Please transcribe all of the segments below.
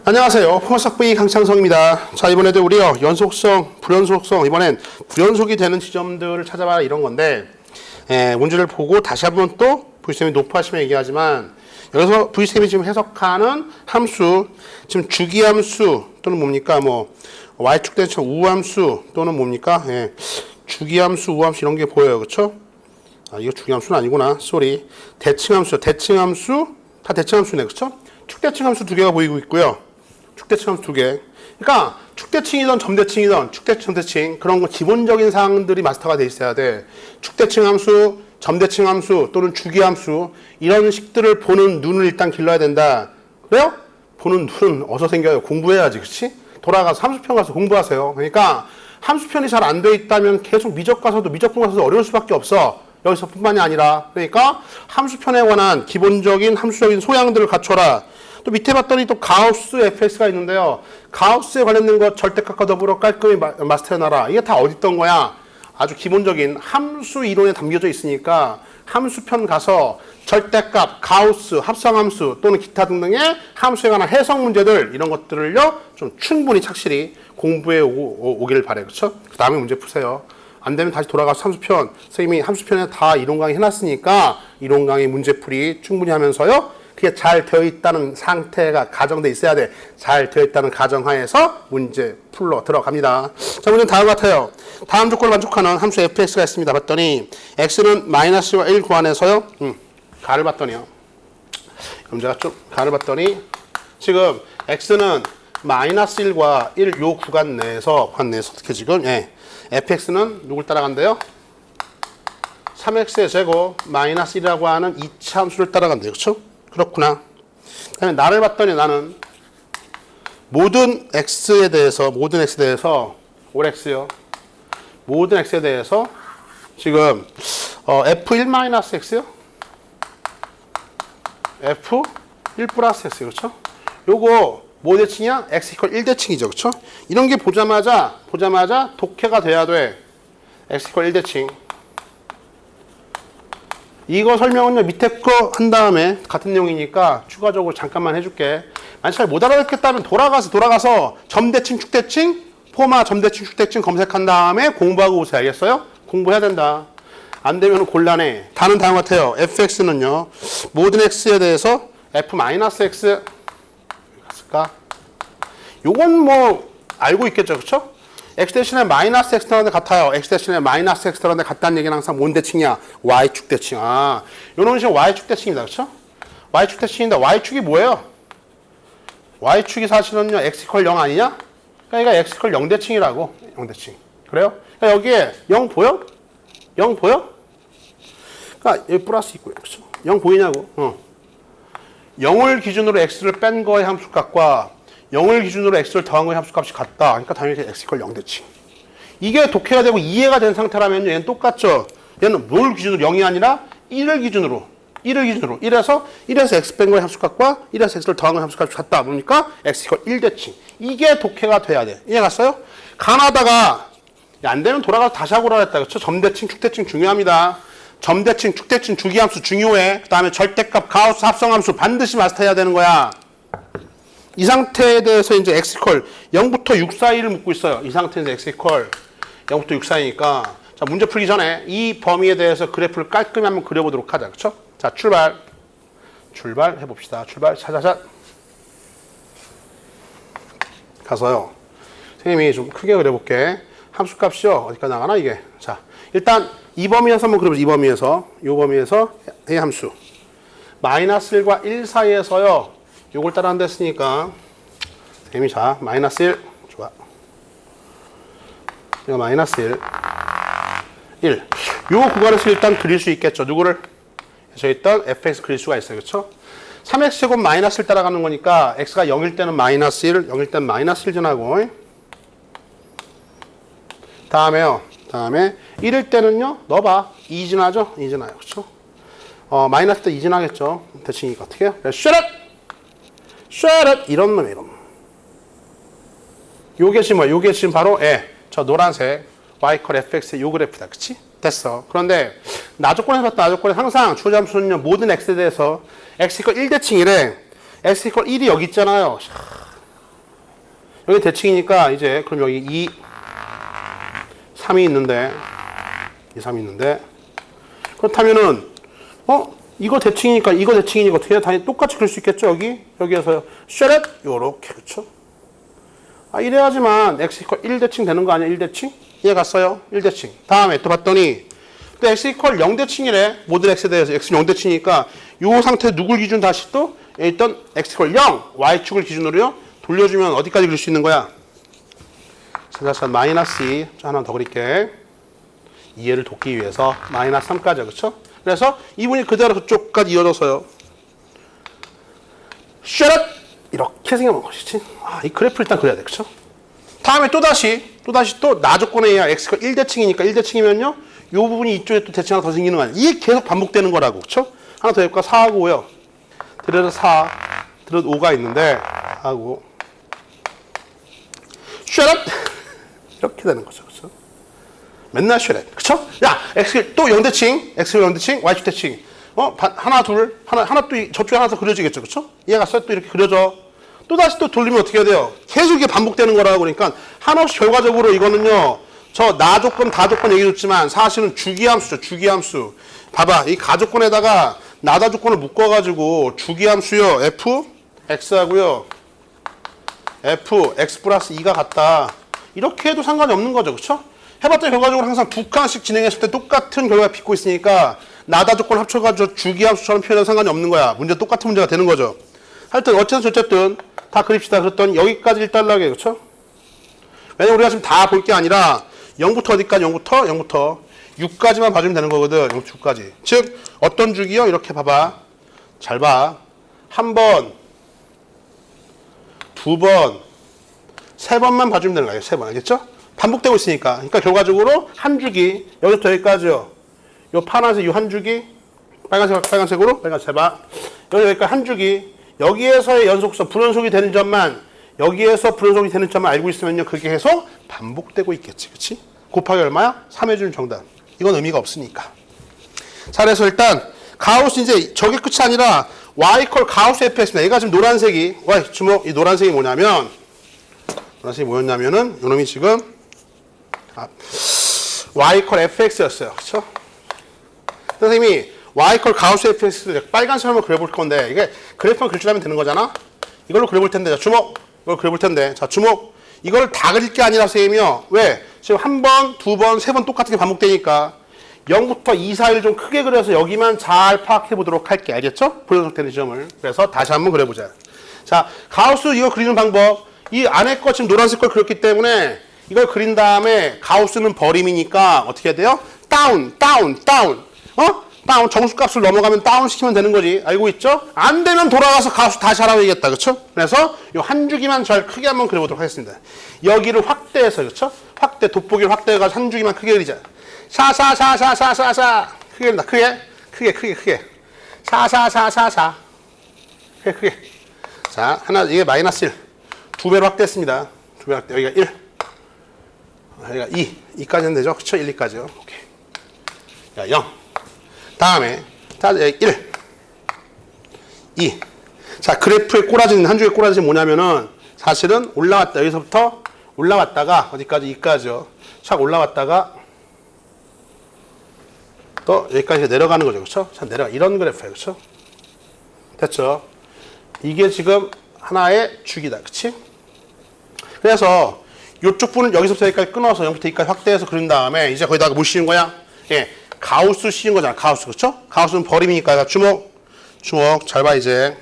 안녕하세요. 포머삭 V 강창성입니다. 자, 이번에도 우리요 연속성, 불연속성, 이번엔 불연속이 되는 지점들을 찾아봐라 이런 건데, 문제를 보고 다시 한번 또 V쌤이 높아하시면 얘기하지만, 여기서 V쌤이 지금 해석하는 함수, 지금 주기함수 또는 뭡니까, y축 대칭 우함수 또는 뭡니까, 주기함수, 우함수 이런 게 보여요, 그렇죠? 아, 이거 주기함수는 아니구나, 쏘리. 대칭함수, 대칭함수 다 대칭함수네, 그렇죠? 축대칭함수 두 개가 보이고 있고요. 축대칭함수 두 개. 그러니까 축대칭이든 점대칭이든 축대칭, 점대칭 그런 거 기본적인 사항들이 마스터가 돼 있어야 돼. 축대칭함수, 점대칭함수 또는 주기함수 이런 식들을 보는 눈을 일단 길러야 된다. 그래요? 보는 눈은 어디서 생겨요? 공부해야지, 그렇지? 돌아가서 함수편 가서 공부하세요. 그러니까 함수편이 잘 안 돼 있다면 계속 미적 가서도 미적분 가서도 어려울 수밖에 없어. 여기서뿐만이 아니라. 그러니까 함수편에 관한 기본적인 함수적인 소양들을 갖춰라. 또 밑에 봤더니 또 가우스 fx가 있는데요. 가우스에 관련된 것 절대값과 더불어 깔끔히 마스터해놔라. 이게 다 어디 있던 거야? 아주 기본적인 함수 이론에 담겨져 있으니까 함수편 가서 절대값, 가우스, 합성함수 또는 기타 등등의 함수에 관한 해석 문제들 이런 것들을요 좀 충분히 착실히 공부해 오길 바래. 그렇죠? 그 다음에 문제 푸세요. 안 되면 다시 돌아가서 함수편, 선생님이 함수편에 다 이론 강의 해놨으니까 이론 강의 문제풀이 충분히 하면서요. 그게 잘 되어 있다는 상태가 가정돼 있어야 돼. 잘 되어 있다는 가정하에서 문제 풀러 들어갑니다. 자, 문제는 다음과 같아요. 다음 조건을 만족하는 함수 fx가 있습니다. 봤더니 x는 마이너스와 1 구간에서요. 가를 봤더니요. 문제가 좀 가를 봤더니 지금 x는 마이너스 1과 1 요 구간 내에서 어떻게 지금 fx는 누굴 따라간대요? 3x의 제곱 마이너스 1이라고 하는 2차 함수를 따라간대요. 그렇죠? 그렇구나. 그다음에 나를 봤더니 나는 모든 x에 대해서 올 x요. 모든 x에 대해서 지금 f1-x요. f1 플러스 x 그렇죠? 요거 뭐 대칭이야? x 이퀄 1대칭이죠. 그렇죠? 이런 게 보자마자 독해가 돼야 돼. x 이퀄 1대칭. 이거 설명은요 밑에 거 한 다음에 같은 내용이니까 추가적으로 잠깐만 해줄게. 만약 잘 못 알아듣겠다면 돌아가서 점대칭, 축대칭, 포마 점대칭, 축대칭 검색한 다음에 공부하고 오세요. 알겠어요? 공부해야 된다. 안 되면 곤란해. 다는 다음 같아요. fx는요 모든 x에 대해서 f-x 갔을까? 요건 뭐 알고 있겠죠, 그렇죠? x 대신에 마이너스 x 들어가는 데 같아요. x 대신에 마이너스 x 들어가는 데 같다는 얘기는 항상 뭔 대칭이야? y축 대칭. 아, 요런 식으로 y축 대칭입니다. 그렇죠? y축 대칭인데 y축이 뭐예요? y축이 사실은요 x 이퀄 0 아니냐? 그러니까 x 이퀄 0 대칭이라고. 0 대칭. 그래요? 그러니까 여기에 0 보여? 0 보여? 그러니까 여기 플러스 있고요. 그렇죠? 0 보이냐고. 0을 기준으로 x를 뺀 거의 함수값과 0을 기준으로 x를 더한 거의 함수값이 같다. 그러니까 당연히 x 이퀄 0 대칭. 이게 독해가 되고 이해가 된 상태라면 얘는 똑같죠. 얘는 뭘 기준으로 0이 아니라 1을 기준으로 1에서 x 뺀 거의 함수값과 1에서 x를 더한 거의 함수값이 같다. 뭡니까? x 이퀄 1 대칭. 이게 독해가 돼야 돼. 이해 갔어요? 가나다가 안 되면 돌아가서 다시 하고 그랬다. 그렇죠? 점대칭, 축대칭 중요합니다. 점대칭, 축대칭, 주기함수 중요해. 그 다음에 절대값, 가우스, 합성함수 반드시 마스터해야 되는 거야. 이 상태에 대해서 이제 x 이퀄 0부터 6 사이를 묻고 있어요. 이 상태에서 x 이퀄 0부터 6 사이니까 자, 문제 풀기 전에 이 범위에 대해서 그래프를 깔끔히 한번 그려보도록 하자. 그렇죠? 자, 출발 해봅시다. 출발 차차차 가서요. 선생님이 좀 크게 그려볼게. 함수값이요. 어디까지 나가나 이게. 자, 일단 이 범위에서 한번 그려보자. 이 범위에서 A 함수 마이너스 1과 1 사이에서요. 요걸 따라한다 했으니까 선생님이 자 마이너스 1 좋아. 이거 마이너스 1 요 구간에서 일단 그릴 수 있겠죠. 누구를? 저 있던 fx 그릴 수가 있어요. 그렇죠? 3x제곱 마이너스 1 따라가는 거니까 x가 0일 때는 마이너스 1, 0일 때는 마이너스 1 지나고 다음에 1일 때는요 넣어봐. 2 지나죠? 2 지나요. 그렇죠? 마이너스 때 2 지나겠죠. 대칭이니까 어떻게 해요? 쉐렛 이런 놈. 요게 지금 바로 저 노란색 y 컬 fx의 요 그래프다. 그치? 됐어. 그런데 나조건에서 봤다. 나조건에 항상 주어잠수는요 모든 x에 대해서 x 이퀄 1대칭이래. x 이퀄 1이 여기 있잖아요. 여기 대칭이니까 이제 그럼 여기 2, 3이 있는데 2, 3이 있는데 그렇다면은 이거 대칭이니까 어떻게 해? 당연히 똑같이 그릴 수 있겠죠? 여기에서 쉐렛 요렇게 그쵸? 이래야지만 x 이퀄 1대칭 되는 거 아니야? 1대칭? 이해 갔어요? 1대칭. 다음에 또 봤더니 또 x 이퀄 0대칭이래. 모든 x에 대해서 x는 0대칭이니까 요 상태 누굴 기준 다시 또 일단 x 이퀄 0 y축을 기준으로요 돌려주면 어디까지 그릴 수 있는 거야? 자, 마이너스 2 하나 더 그릴게. 이해를 돕기 위해서 마이너스 3까지 그쵸? 그래서 이분이 그대로 그쪽까지 이어져서요. 쉐럿 이렇게 생겨난 것이지. 이 그래프를 일단 그려야 돼, 그쵸? 다음에 또다시 또 나조건에 의한 x가 1대칭이니까 1대칭이면요. 요 부분이 이쪽에 또 대칭 하나 더 생기는 거 아니야? 이게 계속 반복되는 거라고, 그쵸? 하나 더 해볼까? 4하고요. 드레드 4, 드레드 5가 있는데, 하고 쉐럿 이렇게 되는 거죠, 그쵸? 맨날 쉐렛. 그쵸? 야, x 또 0대칭, x 0대칭, y축 대칭. 하나 또 저쪽에 하나 더 그려지겠죠. 그쵸? 얘가 또 이렇게 그려져. 또 다시 또 돌리면 어떻게 해야 돼요? 계속 이게 반복되는 거라고 그러니까 한없이 결과적으로 이거는요. 저 나조건, 다조건 얘기해줬지만 사실은 주기함수죠. 주기함수. 봐봐. 이 가조건에다가 나다조건을 묶어가지고 주기함수요. f, x하고요. f, x 플러스 2가 같다. 이렇게 해도 상관이 없는 거죠. 그쵸? 해봤더니 결과적으로 항상 두 칸씩 진행했을 때 똑같은 결과가 빚고 있으니까 나다 조건 합쳐가지고 주기함수처럼 표현해도 상관이 없는 거야. 문제 똑같은 문제가 되는 거죠. 하여튼 어쨌든 다 그립시다. 그랬더니 여기까지 일단락이에요. 그렇죠? 왜냐면 우리가 지금 다 볼 게 아니라 0부터 어디까지? 0부터 6까지만 봐주면 되는 거거든. 0부터 6까지. 즉 어떤 주기요? 이렇게 봐봐. 잘 봐. 한 번, 두 번, 세 번만 봐주면 되는 거예요. 세 번. 알겠죠? 반복되고 있으니까. 그러니까 결과적으로 한 주기, 여기부터 여기까지요. 요 파란색 요 한 주기, 빨간색으로, 빨간색 봐. 여기까지 한 주기, 여기에서의 연속성, 불연속이 되는 점만, 여기에서 불연속이 되는 점만 알고 있으면요. 그게 계속 반복되고 있겠지. 그치? 곱하기 얼마야? 3해 주는 정답. 이건 의미가 없으니까. 자, 그래서 일단, 가우스 이제 저게 끝이 아니라, y 콜 가우스 fx입니다. 얘가 지금 노란색이, 주목, 이 노란색이 뭐냐면, 노란색이 뭐였냐면은, 요 놈이 지금, y 콜 fx였어요. 그쵸? 선생님이 y 콜 가우스 fx 빨간색으로 그려볼 건데 이게 그래프만 그려주려면 되는 거잖아. 이걸로 그려볼 텐데 자 주목 이걸 그려볼 텐데 자 주목 이걸 다 그릴 게 아니라 선생님이요. 왜? 지금 한 번, 두 번, 세 번 똑같은 게 반복되니까 0부터 2, 4, 1 좀 크게 그려서 여기만 잘 파악해 보도록 할게. 알겠죠? 불연속되는 지점을. 그래서 다시 한번 그려보자. 자 가우스 이거 그리는 방법 이 안에 거 지금 노란색 걸 그렸기 때문에 이걸 그린 다음에 가우스는 버림이니까 어떻게 해야 돼요? 다운 다운 정수값을 넘어가면 다운 시키면 되는 거지. 알고 있죠? 안 되면 돌아가서 가우스 다시 하라고 얘기했다. 그쵸? 그래서 이 한 주기만 잘 크게 한번 그려보도록 하겠습니다. 여기를 확대해서 그쵸? 돋보기를 확대해가지고 한 주기만 크게 그리자. 샤 크게 그린다. 크게 샤 크게 자 하나 이게 마이너스 1 두 배로 확대했습니다. 두 배 확대 여기가 1 여기가 2까지는 되죠? 그쵸? 1, 2까지요. 오케이. 자, 0. 다음에, 1, 2. 자, 그래프에 꼬라지는, 한 줄에 꼬라지는 뭐냐면은, 사실은 올라왔다. 여기서부터 올라왔다가, 어디까지? 2까지요. 착 올라왔다가, 또 여기까지 내려가는 거죠. 그쵸? 자, 이런 그래프예요. 그쵸? 됐죠? 이게 지금 하나의 주기다. 그치? 그래서, 요쪽 부분은 여기서부터 여기까지 끊어서 0부터 2까지 확대해서 그린 다음에 이제 거기다가 뭐 씌운 거야? 예, 가우스 씌운 거잖아. 가우스 그쵸? 가우스는 버림이니까 주목 잘 봐 이제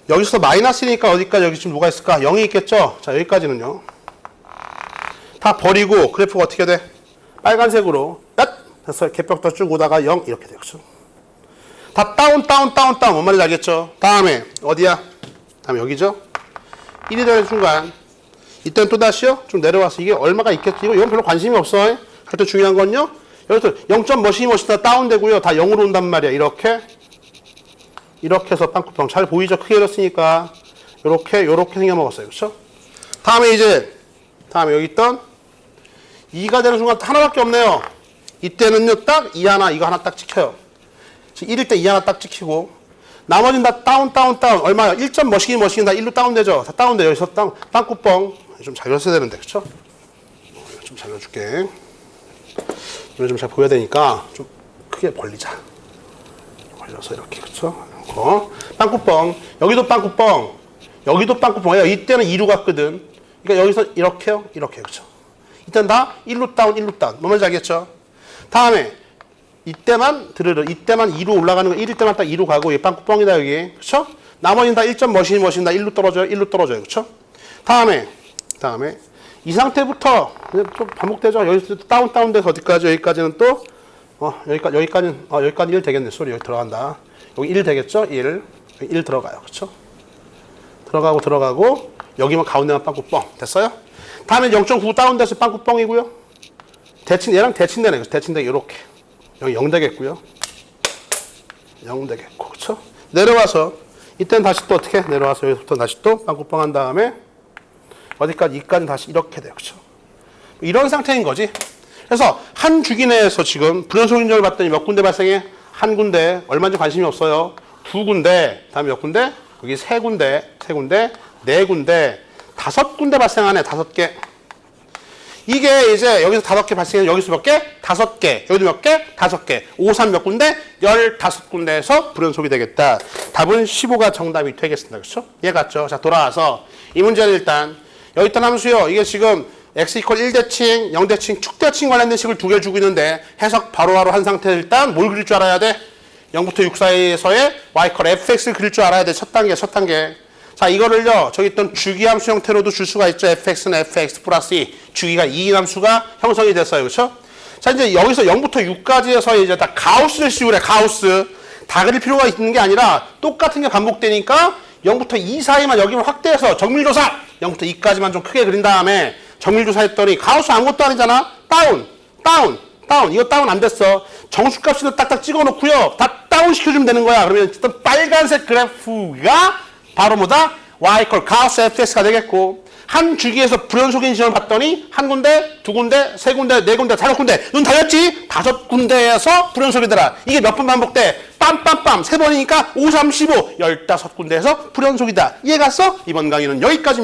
여기서 마이너스니까 어디까지 여기 지금 뭐가 있을까? 0이 있겠죠? 자 여기까지는요 다 버리고 그래프가 어떻게 돼? 빨간색으로 됐어. 개벽도 쭉 오다가 0 이렇게 돼요. 그쵸? 다 다운 뭔 말인지 알겠죠? 다음에 어디야? 다음에 여기죠? 1이 되는 순간 이때는 또다시요? 좀 내려와서 이게 얼마가 있겠지? 이건 별로 관심이 없어. 하여튼 중요한 건요. 여기서 0점 멋이다 다운되고요. 다 0으로 온단 말이야. 이렇게 해서 빵꾸뻥 잘 보이죠? 크게 그렸으니까 요렇게 생겨먹었어요. 그렇죠? 다음에 여기 있던 2가 되는 순간 하나밖에 없네요. 이때는요. 딱 2 하나 이거 하나 딱 찍혀요. 1일 때 2 하나 딱 찍히고 나머지는 다 다운. 얼마야? 1점 머시긴 다 1로 다운되죠? 다 다운돼. 여기서 다운. 빵꾸뻥. 좀 잘렸어야 되는데, 그쵸? 좀 잘려줄게. 이거 좀 잘 보여야 되니까 좀 크게 벌리자. 벌려서 이렇게, 그쵸? 빵꾸뻥. 여기도 빵꾸뻥. 여기도 빵꾸뻥. 이때는 2로 갔거든. 그러니까 여기서 이렇게요. 이렇게, 그쵸? 이때는 다 1로 다운. 뭔지 알겠죠? 다음에 이때만 2로 올라가는 거 1일 때만 딱 2로 가고 이게 빵꾸뻥이다 여기. 그쵸? 나머지는 다 1점 머신 다 1로 떨어져요. 그쵸? 다음에 이 상태부터 좀 반복되죠. 여기서 다운돼서 어디까지? 여기까지는 또 여기까지는 1 되겠네. 소리 여기 들어간다. 여기 1 되겠죠? 1 들어가요. 그쵸? 들어가고 여기만 가운데만 빵꾸뻥. 됐어요? 다음에 0.9 다운돼서 빵꾸뻥이고요. 얘랑 대칭되네. 대칭되게 이렇게. 여기 0 되겠고요. 0 되겠고. 그쵸? 내려와서 이때는 다시 또 어떻게? 내려와서 여기서부터 다시 또 빵꾸뻥 한 다음에 어디까지? 2까지 다시 이렇게 돼요. 그쵸? 이런 상태인 거지. 그래서 한 주기 내에서 지금 불연속 인정을 봤더니 몇 군데 발생해? 한 군데. 얼마인지 관심이 없어요. 2군데. 다음에 몇 군데? 여기 3군데. 네 군데. 5군데 발생하네. 5개. 이게 이제 여기서 5개 발생해. 여기서 몇 개? 5개. 여기도 몇 개? 5개. 5, 3 몇 군데? 15군데에서 불연속이 되겠다. 답은 15가 정답이 되겠습니다. 그렇죠? 이해 갔죠? 자, 돌아와서 이 문제는 일단 여기 있던 함수요. 이게 지금 x 이퀄 1대칭, 0대칭, 축대칭 관련된 식을 2개 주고 있는데 해석 바로바로 한 상태에서 일단 뭘 그릴 줄 알아야 돼? 0부터 6 사이에서의 y 이퀄 fx를 그릴 줄 알아야 돼. 첫 단계. 자, 이거를요. 저기 있던 주기함수 형태로도 줄 수가 있죠. fx는 fx 플러스 2. 주기가 2인 함수가 형성이 됐어요. 그렇죠? 자, 이제 여기서 0부터 6까지에서 이제 다 가우스를 씌우래. 가우스. 다 그릴 필요가 있는 게 아니라 똑같은 게 반복되니까 0부터 2 사이만 여기만 확대해서 정밀조사 0부터 2까지만 좀 크게 그린 다음에 정밀조사 했더니 가우스 아무것도 아니잖아. 다운. 이거 다운 안 됐어. 정수값도 딱딱 찍어놓고요. 다 다운 시켜주면 되는 거야. 그러면 일단 빨간색 그래프가 바로 뭐다? y 이퀄 가우스 fx가 되겠고 한 주기에서 불연속인 지점을 봤더니 한 군데, 2군데, 3군데, 4군데, 5군데 눈 달렸지? 5군데에서 불연속이더라. 이게 몇 번 반복돼? 빰빰빰 3번이니까 5, 3, 15 15군데에서 불연속이다. 이해 갔어? 이번 강의는 여기까지입니다.